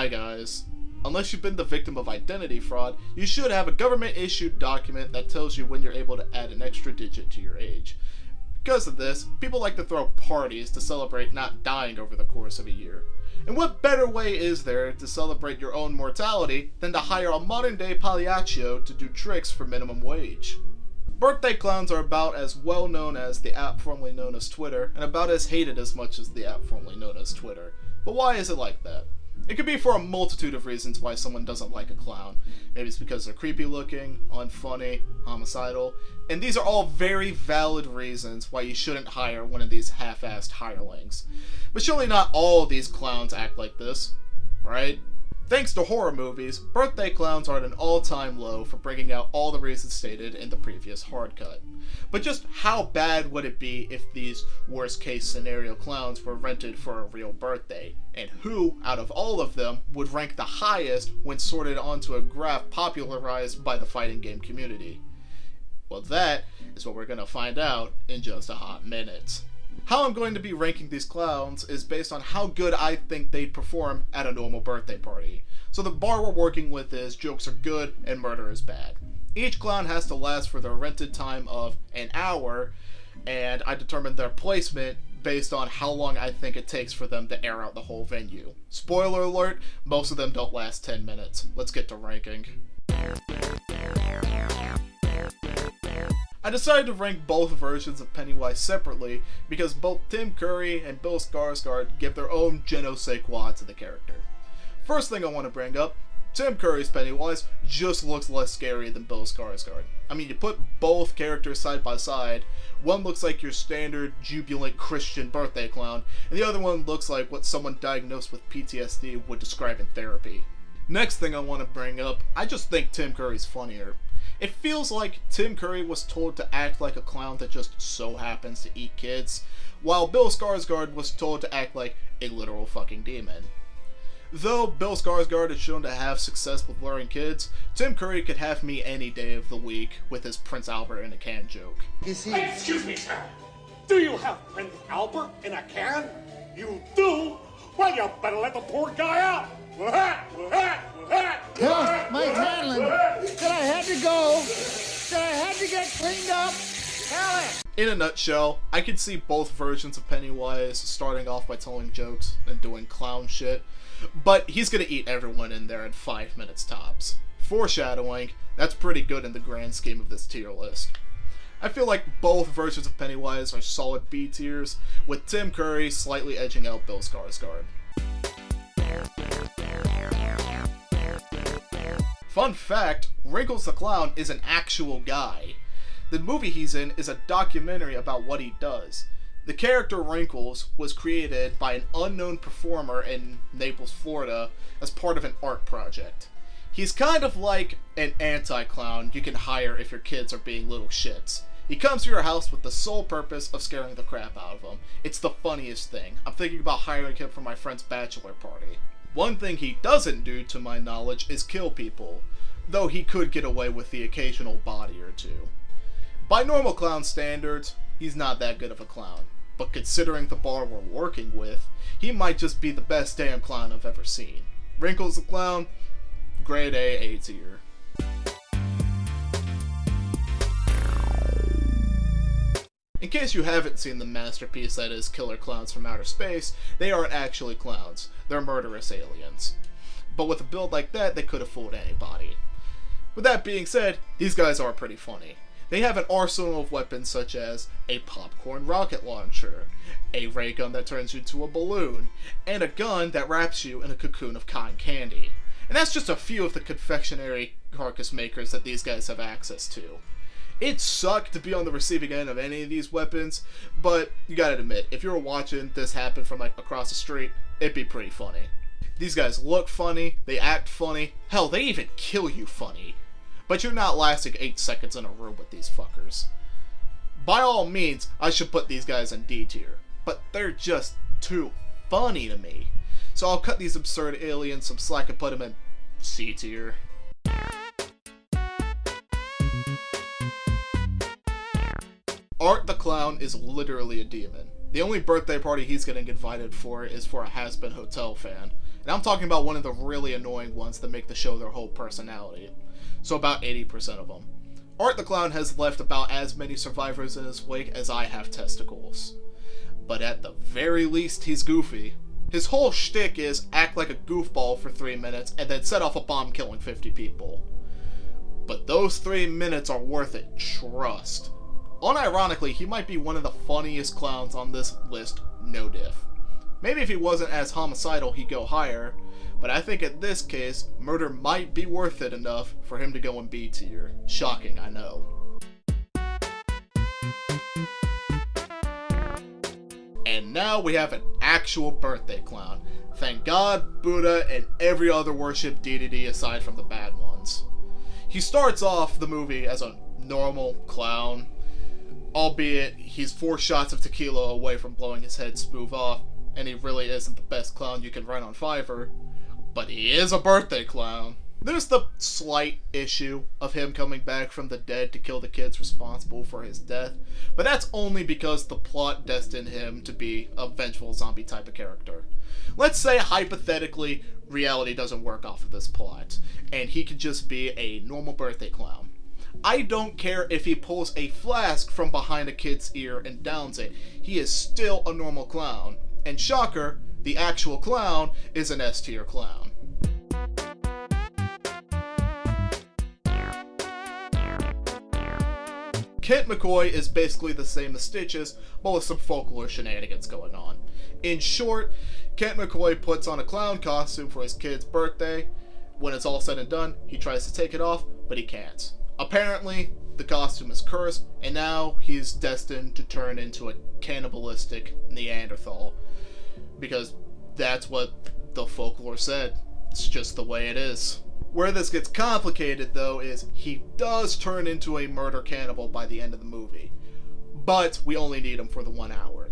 Hi guys. Unless you've been the victim of identity fraud, you should have a government-issued document that tells you when you're able to add an extra digit to your age. Because of this, people like to throw parties to celebrate not dying over the course of a year. And what better way is there to celebrate your own mortality than to hire a modern-day Pagliaccio to do tricks for minimum wage? Birthday clowns are about as well known as the app formerly known as Twitter, and about as hated as much as the app formerly known as Twitter. But why is it like that? It could be for a multitude of reasons why someone doesn't like a clown. Maybe it's because they're creepy looking, unfunny, homicidal, and these are all very valid reasons why you shouldn't hire one of these half-assed hirelings. But surely not all of these clowns act like this, right? Thanks to horror movies, birthday clowns are at an all-time low for bringing out all the reasons stated in the previous hard cut. But just how bad would it be if these worst-case scenario clowns were rented for a real birthday? And who, out of all of them, would rank the highest when sorted onto a graph popularized by the fighting game community? Well, that is what we're going to find out in just a hot minute. How I'm going to be ranking these clowns is based on how good I think they'd perform at a normal birthday party. So the bar we're working with is jokes are good and murder is bad. Each clown has to last for their rented time of an hour, and I determined their placement based on how long I think it takes for them to air out the whole venue. Spoiler alert, most of them don't last 10 minutes. Let's get to ranking. I decided to rank both versions of Pennywise separately because both Tim Curry and Bill Skarsgård give their own je ne sais quoi to the character. First thing I want to bring up, Tim Curry's Pennywise just looks less scary than Bill Skarsgård. I mean, you put both characters side by side, one looks like your standard jubilant Christian birthday clown, and the other one looks like what someone diagnosed with PTSD would describe in therapy. Next thing I want to bring up, I just think Tim Curry's funnier. It feels like Tim Curry was told to act like a clown that just so happens to eat kids, while Bill Skarsgård was told to act like a literal fucking demon. Though Bill Skarsgård is shown to have success with luring kids, Tim Curry could have me any day of the week with his Prince Albert in a can joke. Excuse me, sir. Do you have Prince Albert in a can? You do? Well, you better let the poor guy out. Mike Hanlon said I had to go, said I had to get cleaned up. In a nutshell, I could see both versions of Pennywise starting off by telling jokes and doing clown shit, but he's gonna eat everyone in there in 5 minutes tops. Foreshadowing, that's pretty good in the grand scheme of this tier list. I feel like both versions of Pennywise are solid B tiers, with Tim Curry slightly edging out Bill Skarsgård. Fun fact, Wrinkles the Clown is an actual guy. The movie he's in is a documentary about what he does. The character Wrinkles was created by an unknown performer in Naples, Florida, as part of an art project. He's kind of like an anti-clown you can hire if your kids are being little shits. He comes to your house with the sole purpose of scaring the crap out of them. It's the funniest thing. I'm thinking about hiring him for my friend's bachelor party. One thing he doesn't do, to my knowledge, is kill people, though he could get away with the occasional body or two. By normal clown standards, he's not that good of a clown, but considering the bar we're working with, he might just be the best damn clown I've ever seen. Wrinkles the Clown, grade A tier. In case you haven't seen the masterpiece that is Killer Clowns from Outer Space, they aren't actually clowns, they're murderous aliens. But with a build like that, they could have fooled anybody. With that being said, these guys are pretty funny. They have an arsenal of weapons such as a popcorn rocket launcher, a ray gun that turns you into a balloon, and a gun that wraps you in a cocoon of cotton candy. And that's just a few of the confectionery carcass makers that these guys have access to. It sucked to be on the receiving end of any of these weapons, but you gotta admit, if you were watching this happen from like across the street, it'd be pretty funny. These guys look funny, they act funny, hell, they even kill you funny. But you're not lasting 8 seconds in a room with these fuckers. By all means, I should put these guys in D tier, but they're just too funny to me. So I'll cut these absurd aliens some slack and put them in C tier. Art the Clown is literally a demon. The only birthday party he's getting invited for is for a has-been Hotel fan. And I'm talking about one of the really annoying ones that make the show their whole personality. So about 80% of them. Art the Clown has left about as many survivors in his wake as I have testicles. But at the very least, he's goofy. His whole shtick is act like a goofball for 3 minutes and then set off a bomb killing 50 people. But those 3 minutes are worth it, trust. Unironically, he might be one of the funniest clowns on this list, no diff. Maybe if he wasn't as homicidal, he'd go higher, but I think in this case, murder might be worth it enough for him to go in B tier. Shocking, I know. And now we have an actual birthday clown. Thank God, Buddha, and every other worship deity aside from the bad ones. He starts off the movie as a normal clown, albeit he's 4 shots of tequila away from blowing his head smooth off, and he really isn't the best clown you can rent on Fiverr, but he is a birthday clown. There's the slight issue of him coming back from the dead to kill the kids responsible for his death, but that's only because the plot destined him to be a vengeful zombie type of character. Let's say, hypothetically, reality doesn't work off of this plot, and he could just be a normal birthday clown. I don't care if he pulls a flask from behind a kid's ear and downs it, he is still a normal clown. And shocker, the actual clown is an S tier clown. Kent McCoy is basically the same as Stitches, but with some folklore shenanigans going on. In short, Kent McCoy puts on a clown costume for his kid's birthday. When it's all said and done, he tries to take it off, but he can't. Apparently, the costume is cursed, and now he's destined to turn into a cannibalistic Neanderthal. Because that's what the folklore said. It's just the way it is. Where this gets complicated, though, is he does turn into a murder cannibal by the end of the movie. But we only need him for the 1 hour.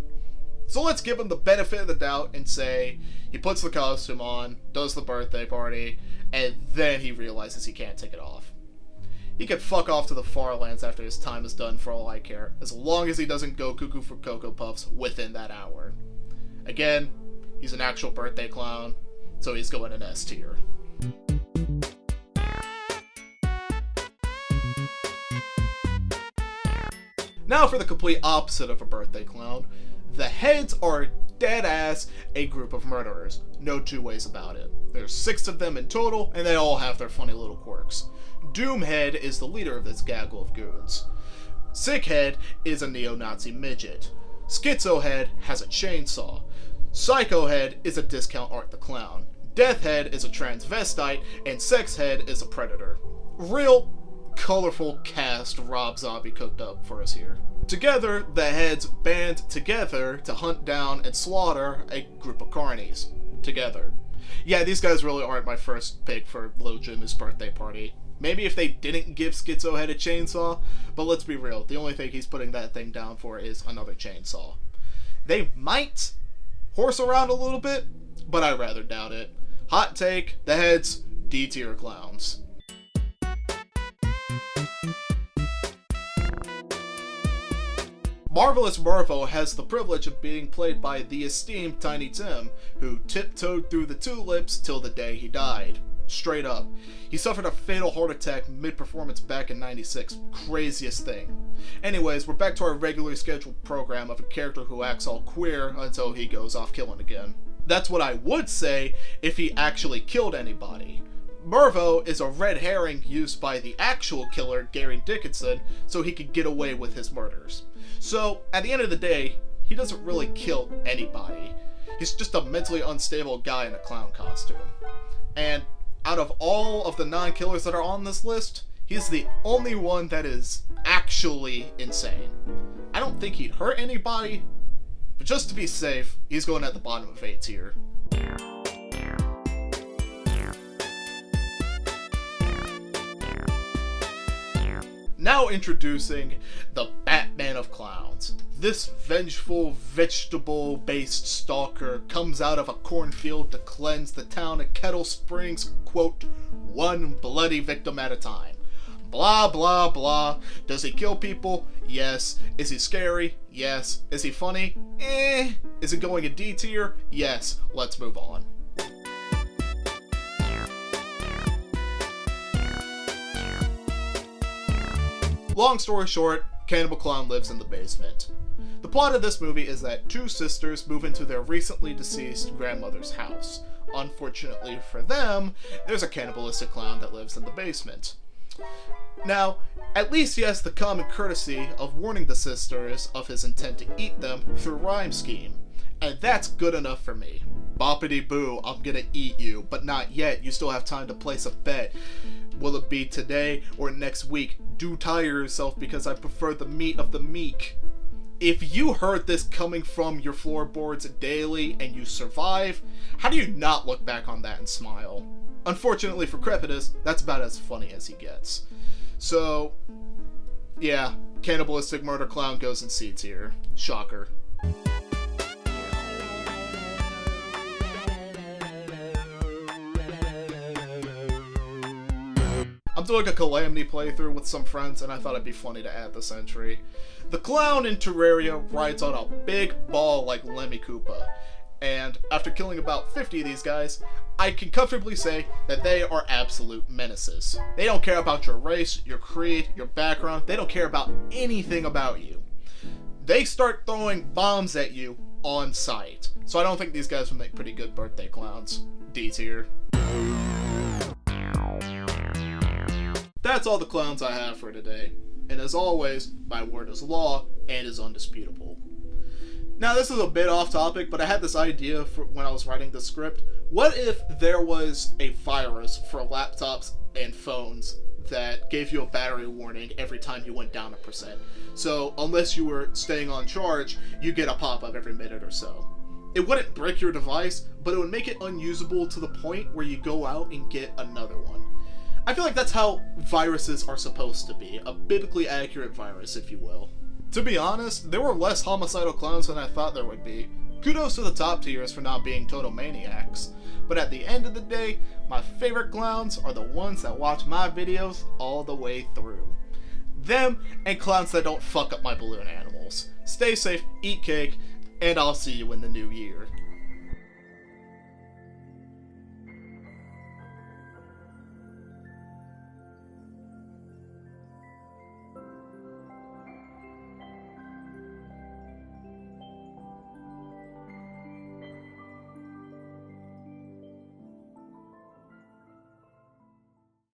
So let's give him the benefit of the doubt and say he puts the costume on, does the birthday party, and then he realizes he can't take it off. He could fuck off to the far lands after his time is done for all I care, as long as he doesn't go cuckoo for Cocoa Puffs within that hour. Again, he's an actual birthday clown, so he's going in S tier. Now for the complete opposite of a birthday clown. The heads are dead ass a group of murderers. No two ways about it. There's 6 of them in total, and they all have their funny little quirks. Doomhead is the leader of this gaggle of goons. Sickhead is a neo-Nazi midget. Schizohead has a chainsaw. Psychohead is a discount Art the Clown. Deathhead is a transvestite, and Sexhead is a predator. Real colorful cast Rob Zombie cooked up for us here. Together, the heads band together to hunt down and slaughter a group of carnies. Together. Yeah, these guys really aren't my first pick for Little Jimmy's birthday party. Maybe if they didn't give Schizohead a chainsaw, but let's be real, the only thing he's putting that thing down for is another chainsaw. They might horse around a little bit, but I rather doubt it. Hot take, the heads, D tier clowns. Marvelous Marvo has the privilege of being played by the esteemed Tiny Tim, who tiptoed through the tulips till the day he died. Straight up. He suffered a fatal heart attack mid-performance back in '96. Craziest thing. Anyways, we're back to our regularly scheduled program of a character who acts all queer until he goes off killing again. That's what I would say if he actually killed anybody. Mervo is a red herring used by the actual killer, Gary Dickinson, so he could get away with his murders. So, at the end of the day, he doesn't really kill anybody. He's just a mentally unstable guy in a clown costume. And out of all of the non-killers that are on this list, he's the only one that is actually insane. I don't think he'd hurt anybody, but just to be safe, he's going at the bottom of A tier. Now introducing the Batman of Clowns. This vengeful, vegetable-based stalker comes out of a cornfield to cleanse the town of Kettle Springs, quote, one bloody victim at a time. Blah, blah, blah. Does he kill people? Yes. Is he scary? Yes. Is he funny? Is it going a D tier? Yes. Let's move on. Long story short, Cannibal Clown lives in the basement. The plot of this movie is that two sisters move into their recently deceased grandmother's house. Unfortunately for them, there's a cannibalistic clown that lives in the basement. Now, at least he has the common courtesy of warning the sisters of his intent to eat them through rhyme scheme. And that's good enough for me. Boppity boo, I'm gonna eat you, but not yet. You still have time to place a bet. Will it be today or next week? Do tire yourself because I prefer the meat of the meek. If you heard this coming from your floorboards daily and you survive, how do you not look back on that and smile? Unfortunately for Crepitus, that's about as funny as he gets. So, yeah, cannibalistic murder clown goes in C tier. Shocker. I'm doing a Calamity playthrough with some friends, and I thought it'd be funny to add this entry. The clown in Terraria rides on a big ball like Lemmy Koopa, and after killing about 50 of these guys, I can comfortably say that they are absolute menaces. They don't care about your race, your creed, your background. They don't care about anything about you. They start throwing bombs at you on sight. So I don't think these guys would make pretty good birthday clowns. D tier. That's all the clowns I have for today. And as always, my word is law and is undisputable. Now this is a bit off topic, but I had this idea for when I was writing the script. What if there was a virus for laptops and phones that gave you a battery warning every time you went down 1%? So unless you were staying on charge, you get a pop-up every minute or so. It wouldn't break your device, but it would make it unusable to the point where you go out and get another one. I feel like that's how viruses are supposed to be. A biblically accurate virus, if you will. To be honest, there were less homicidal clowns than I thought there would be. Kudos to the top tiers for not being total maniacs. But at the end of the day, my favorite clowns are the ones that watch my videos all the way through. Them and clowns that don't fuck up my balloon animals. Stay safe, eat cake, and I'll see you in the new year.